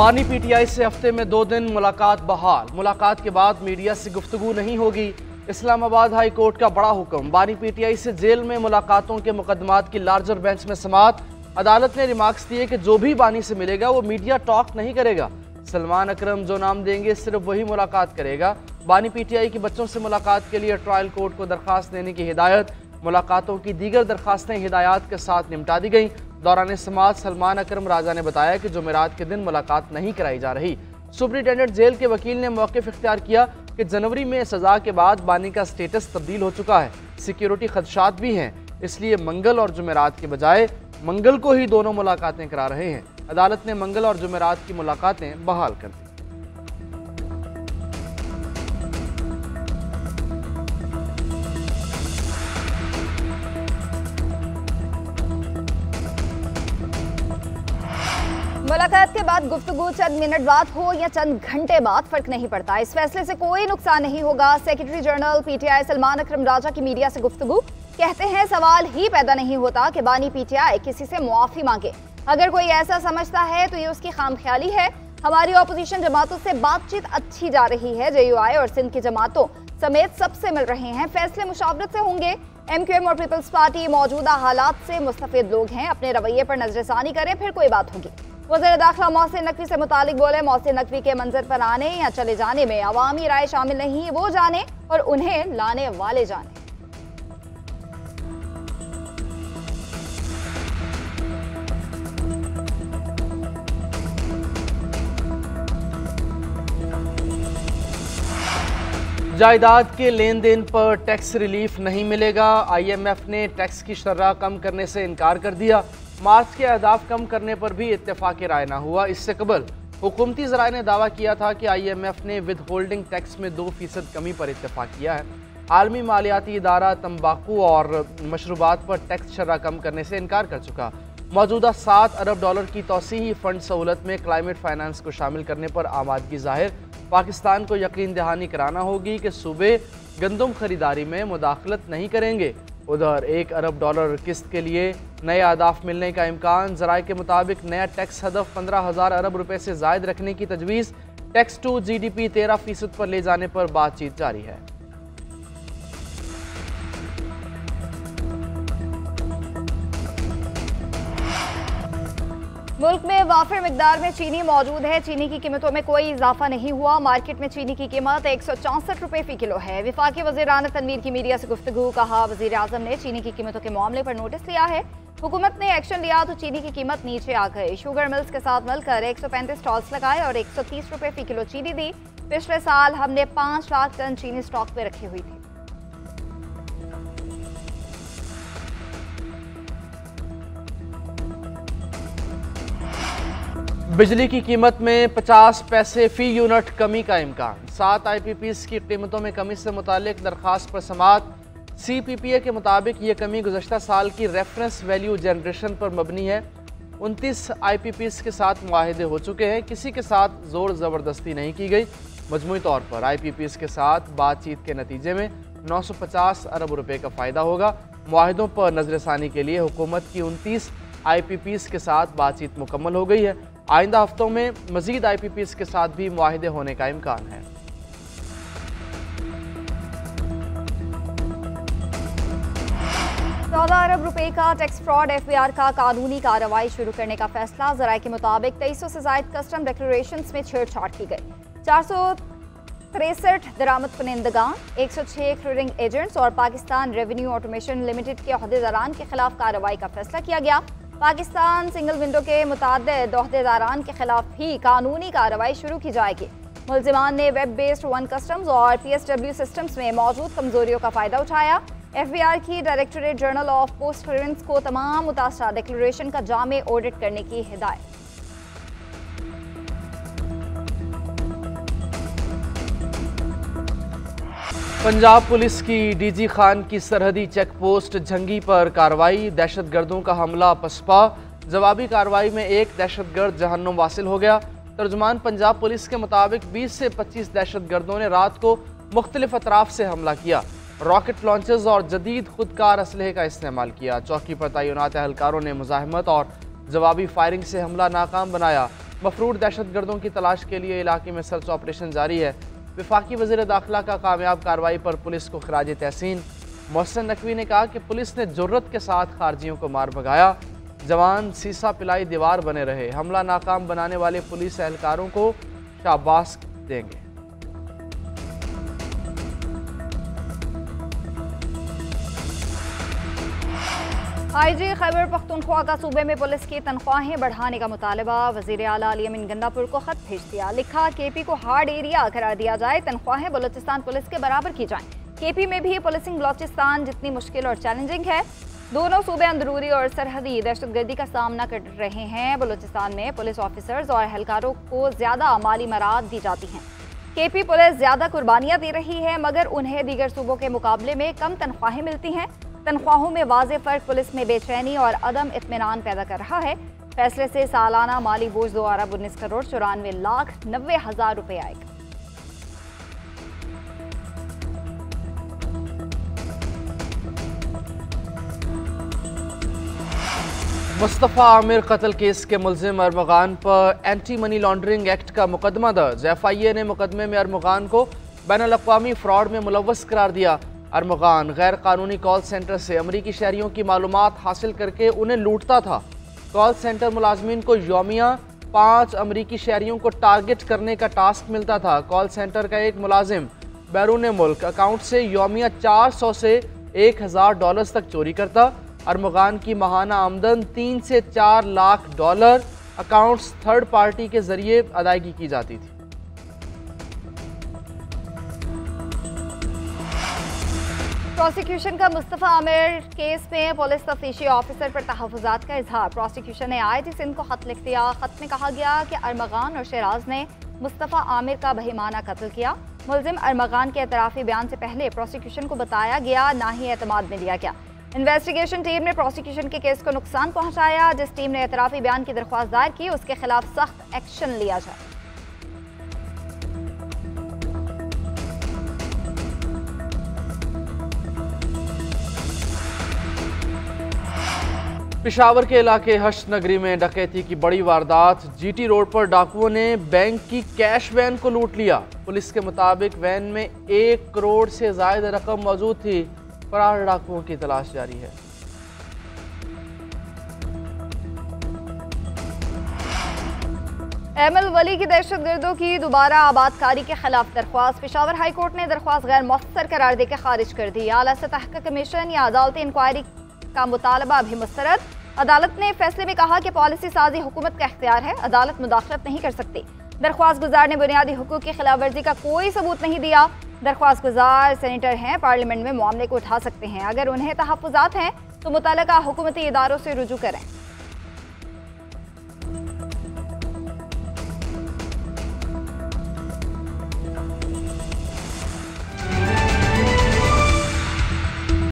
बानी पीटीआई से हफ्ते में 2 दिन मुलाकात बहाल। मुलाकात के बाद मीडिया से गुफ्तगू नहीं होगी। इस्लामाबाद हाई कोर्ट का बड़ा हुक्म। बानी पीटीआई से जेल में मुलाकातों के मुकदमात की लार्जर बेंच में समाअत। अदालत ने रिमार्क्स दिए कि जो भी बानी से मिलेगा वो मीडिया टॉक नहीं करेगा। सलमान अकरम जो नाम देंगे सिर्फ वही मुलाकात करेगा। बानी पीटीआई के बच्चों से मुलाकात के लिए ट्रायल कोर्ट को दरखास्त देने की हिदायत। मुलाकातों की दीगर दरखास्तें हिदायत के साथ निपटा दी गई। दौरान समाअत सलमान अकरम राजा ने बताया कि जुमेरात के दिन मुलाकात नहीं कराई जा रही। सुप्रिंटेंडेंट जेल के वकील ने मौक़िफ़ इख्तियार किया कि जनवरी में सजा के बाद बानी का स्टेटस तब्दील हो चुका है। सिक्योरिटी खदशात भी हैं, इसलिए मंगल और जुमेरात के बजाय मंगल को ही दोनों मुलाकातें करा रहे हैं। अदालत ने मंगल और जुमेरात की मुलाकातें बहाल कर दी। मुलाकात के बाद गुफ्तगू चंद मिनट बाद हो या चंद घंटे बाद फर्क नहीं पड़ता। इस फैसले से कोई नुकसान नहीं होगा। सेक्रेटरी जनरल पीटीआई सलमान अकरम राजा की मीडिया से गुफ्तगू। कहते हैं सवाल ही पैदा नहीं होता कि बानी पीटीआई किसी से मुआफी मांगे। अगर कोई ऐसा समझता है तो ये उसकी खामख्याली है। हमारी ऑपोजिशन जमातों से बातचीत अच्छी जा रही है। जेयूआई और सिंध की जमातों समेत सबसे मिल रहे हैं। फैसले मुशावरत से होंगे। एमक्यूएम और पीपल्स पार्टी मौजूदा हालात से मुस्तफिद लोग हैं। अपने रवैये पर नजरसानी करें, फिर कोई बात होगी। वज़ीर दाखिला मोहसिन नकवी से मुतालिक बोले, मोहसिन नकवी के मंजर पर आने या चले जाने में अवामी राय शामिल नहीं, वो जाने और उन्हें लाने वाले जाने। जायदाद के लेन देन पर टैक्स रिलीफ नहीं मिलेगा। IMF ने टैक्स की शर्ह कम करने से इनकार कर दिया। मार्च के अहदाफ कम करने पर भी इत्तेफाक राय ना हुआ। इससे कबल हुकूमती ज़राए ने दावा किया था कि IMF ने विद होल्डिंग टैक्स में 2% कमी पर इत्तेफाक किया है। आलमी मालियाती इदारा तंबाकू और मशरूबात पर टैक्स शर्ह कम करने से इनकार कर चुका। मौजूदा $7 अरब की तौसीही फंड सहूलत में क्लाइमेट फाइनेंस को शामिल करने पर आमादगी जाहिर। पाकिस्तान को यकीन दहानी कराना होगी कि सूबे गंदम खरीदारी में मुदाखलत नहीं करेंगे। उधर $1 अरब किस्त के लिए नए अहदाफ मिलने का इम्कान। ज़राए के मुताबिक नया टैक्स हदफ 15,000 अरब रुपए से ज़ायद रखने की तजवीज़। टैक्स टू GDP 13% पर ले जाने पर बातचीत जारी है। मुल्क में वाफिर मिकदार में चीनी मौजूद है। चीनी की कीमतों में कोई इजाफा नहीं हुआ। मार्केट में चीनी की कीमत 164 रुपए फी किलो है। वफाकी वज़ीरान तनवीर की मीडिया से गुफ्तगू। कहा, वज़ीर आज़म ने चीनी की कीमतों के मामले पर नोटिस लिया है। हुकूमत ने एक्शन लिया तो चीनी की कीमत नीचे आ गई। शुगर मिल्स के साथ मिलकर 135 स्टॉल्स लगाए और 130 रुपए फी किलो चीनी दी। पिछले साल हमने 5 लाख टन चीनी स्टॉक पे रखी हुई थी। बिजली की कीमत में 50 पैसे फी यूनिट कमी का इम्कान। 7 IPPs की कीमतों में कमी से मुतालिक दरखास्त पर समाअत। CPPA के मुताबिक ये कमी गुज़श्ता साल की रेफरेंस वैल्यू जनरेशन पर मबनी है। 29 IPPs के साथ मुआहदे हो चुके हैं। किसी के साथ ज़ोर ज़बरदस्ती नहीं की गई। मजमूई तौर पर IPPs के साथ बातचीत के नतीजे में 950 अरब रुपए का फ़ायदा होगा। मुआहदों पर नजरसानी के लिए हुकूमत की 29 IPPs के साथ बातचीत मुकम्मल हो गई है। आइंदा हफ्तों में मजीद IPPs के साथ भी मुआहदे होने का इम्कान है। 14 अरब रुपए का टैक्स फ्रॉड FBR का कानूनी कार्रवाई शुरू करने का फैसला। ज़राए के मुताबिक 2300 से ज़ायद कस्टम डिक्लेरेशंस में छेड़छाड़ की गई। 463 दरामद कुनिंदगान, 106 क्लियरिंग एजेंट्स और पाकिस्तान रेवेन्यू ऑटोमेशन लिमिटेड के अहदेदारान के खिलाफ कार्रवाई का फैसला किया गया। पाकिस्तान सिंगल विंडो के मुताद्दिद अहदेदारान के खिलाफ भी कानूनी कार्रवाई शुरू की जाएगी। मुल्जिमान ने वेब बेस्ड वन कस्टम्स और PSW सिस्टम्स में मौजूद कमजोरियों का फ़ायदा उठाया। FBR की directorate general of post clearance को तमाम मुतासरा डिक्लेरेशन का जामे ऑडिट करने की हिदायत। पंजाब पुलिस की DG खान की सरहदी चेक पोस्ट झंगी पर कार्रवाई। दहशतगर्दों का हमला पसपा। जवाबी कार्रवाई में एक दहशतगर्द जहन्नुम वासिल हो गया। तर्जुमान पंजाब पुलिस के मुताबिक 20 से 25 दहशतगर्दों ने रात को मुख्तलिफ अतराफ से हमला किया। रॉकेट लॉन्चर्स और जदीद खुदकार असलहे का इस्तेमाल किया। चौकी पर तैनात एहलकारों ने मुजाहिमत और जवाबी फायरिंग से हमला नाकाम बनाया। मफरूद दहशतगर्दों की तलाश के लिए इलाके में सर्च ऑपरेशन जारी है। वफाकी वज़ीर दाखिला का कामयाब कार्रवाई पर पुलिस को खराज तहसीन। मोहसिन नकवी ने कहा कि पुलिस ने जुर्रत के साथ खारजियों को मार भगाया। जवान सीसा पिलाई दीवार बने रहे। हमला नाकाम बनाने वाले पुलिस एहलकारों को शाबाश देंगे। आईजी खैबर पख्तूनख्वा का सूबे में पुलिस की तनख्वाहें बढ़ाने का मुतालबा। वज़ीर आला अली अमीन गंडापुर को खत भेज दिया। लिखा केपी को हार्ड एरिया करार दिया जाए, तनख्वाहें बलूचिस्तान पुलिस के बराबर की जाएं। केपी में भी पुलिसिंग बलूचिस्तान जितनी मुश्किल और चैलेंजिंग है। दोनों सूबे अंदरूनी और सरहदी दहशतगर्दी का सामना कर रहे हैं। बलूचिस्तान में पुलिस ऑफिसर्स और एहलकारों को ज्यादा माली मराद दी जाती हैं। केपी पुलिस ज्यादा कुर्बानियां दे रही है, मगर उन्हें दीगर सूबों के मुकाबले में कम तनख्वाहें मिलती हैं। तनख्वाहों में वाज़े फर्क पुलिस में बेचैनी और अदम इत्मीनान पैदा कर रहा है। फैसले से सालाना माली बोझ 2 अरब 19 करोड़ 94,90,000 रुपये आएगा। मुस्तफ़ा आमिर कत्ल केस के मुल्जिम अरमगान पर एंटी मनी लॉन्ड्रिंग एक्ट का मुकदमा दर्ज। FIA ने मुकदमे में अरमगान को बैनुल-अक़वामी फ्रॉड में मुलव्वस करार दिया। अरमगान गैर कानूनी कॉल सेंटर से अमरीकी शहरियों की मालूमात हासिल करके उन्हें लूटता था। कॉल सेंटर मुलाजमीन को यौमिया 5 अमरीकी शहरियों को टारगेट करने का टास्क मिलता था। कॉल सेंटर का एक मुलाजिम बैरून मुल्क अकाउंट से यौमिया 400 से 1000 डॉलर्स तक चोरी करता। अरमगान की माहाना आमदन 3 से 4 lakh dollar accounts third party के जरिए अदायगी की जाती थी। प्रोसिक्यूशन का मुस्तफ़ा आमिर केस में पुलिस तफ्तीशी ऑफिसर पर तहफ़्फ़ुज़ात का इजहार। प्रोसिक्यूशन ने IIT सिंध को खत लिख दिया। खत में कहा गया कि अरमगान और शराज ने मुस्तफ़ा आमिर का बहिमाना कत्ल किया। मुल्जिम अरमगान के एतराफ़ी बयान से पहले प्रोसिक्यूशन को बताया गया, ना ही एतमाद में लिया गया। इन्वेस्टिगेशन टीम ने प्रोसिक्यूशन के केस को नुकसान पहुंचाया। जिस टीम ने एतराफ़ी बयान की दरख्वास्त दायर की, उसके खिलाफ सख्त एक्शन लिया जाए। पेशावर के इलाके हश्त नगरी में डकैती की बड़ी वारदात। GT रोड पर डाकुओं ने बैंक की कैश वैन को लूट लिया। पुलिस के मुताबिक वैन में 1 करोड़ से ज्यादा रकम मौजूद थी। फरार डाकुओं की तलाश जारी है। एमएल वली की दहशतगर्दों की दोबारा आबादकारी के खिलाफ दरख्वास्त। पेशावर हाई कोर्ट ने दरख्वास्त गैर मौसर करार देकर खारिज कर दी। आला सतह का कमीशन या अदालती इंक्वायरी का मुतालबा भी मुस्तरद। अदालत ने फैसले में कहा कि पॉलिसी साजी हुकूमत का इख्तियार है, अदालत मुदाखलत नहीं कर सकती। दरख्वास्त गुजार ने बुनियादी हुकूक की खिलाफ वर्जी का कोई सबूत नहीं दिया। दरख्वास्त गुजार सेनेटर हैं, पार्लियामेंट में मामले को उठा सकते हैं। अगर उन्हें तहफ़्फ़ुज़ात हैं तो मुतल्लिका हुकूमती इदारों से रुजू करें।